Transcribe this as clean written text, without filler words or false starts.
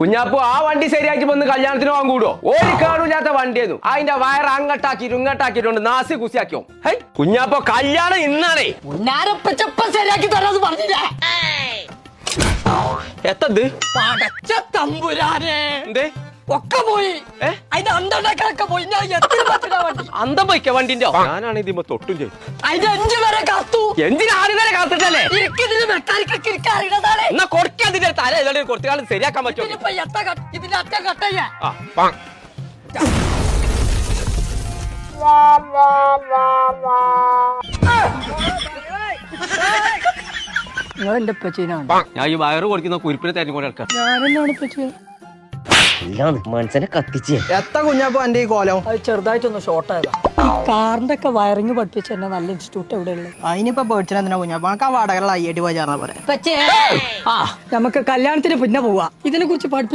കുഞ്ഞാപ്പു ആ വണ്ടി ശരിയാക്കി വന്ന് കല്യാണത്തിന് പോകാൻ കൂടുവോ? ഒരു കേടില്ലാത്ത വണ്ടിയായിരുന്നു. അതിന്റെ വയർ അങ്ങട്ടാക്കിയിട്ട് ഇങ്ങട്ടാക്കിയിട്ടുണ്ട് നാസി കുസിയാക്കിയോ. ഹൈ കുഞ്ഞാപ്പോ കല്യാണം ഇന്നാണേ. ശരിയാക്കി തരാന്ന് പറഞ്ഞില്ലേ? എത്തത് പടച്ച തമ്പുരാനെ എന്തേ ഒക്കെ പോയി. അതിന്റെ അന്തണ്ടാക്കളൊക്കെ പോയി. ഞാൻ എത്ര വണ്ടി അന്തം പോയിക്ക വണ്ടിന്റെ. ഞാനാണ് ഇതിമ്മ തൊട്ടും ചെയ്തു. അതിന്റെ 5 വരെ കാത്തു. എന്തിനാ 6 വരെ കാത്തിട്ടല്ലേ? ഇതിന് മെക്കാനിക്കൊക്കെ അറിയണതാണ്. എന്നാ കൊടുക്കാൻ അതിന്റെ തല ഏതാണ്ട് കുറച്ചു കാലം ശരിയാക്കാൻ പറ്റുമോ? ഇതിന്റെ അറ്റ കട്ടയ്യ നിങ്ങൾ എന്റെ പച്ചീനാണ്. ഞാൻ ഈ വയറ് കൊടുക്കുന്ന കുരിപ്പിനെ തെരഞ്ഞുകൊണ്ട് എടുക്കാം. ഞാനെന്നാണ് പറ്റിയ മനസ്സിനെ കത്തിച്ച് എത്ര കുഞ്ഞാപ്പോ എന്റെ ഈ കോലം അത് ചെറുതായിട്ടൊന്ന് ഷോർട്ട് ആയതാ. ഈ കാറിന്റെ ഒക്കെ വയറിങ് പഠിപ്പിച്ച എന്നെ നല്ല ഇൻസ്റ്റിറ്റ്യൂട്ട് എവിടെയുള്ളത്? അതിനിപ്പോ പേടിച്ചാ കുഞ്ഞാപ്പോ നമുക്ക് ആ വാടകള IIT പോയി ചേർന്നാ പോരെ. നമുക്ക് കല്യാണത്തിന് പിന്നെ പോവാ. ഇതിനെ കുറിച്ച് പഠിപ്പിച്ച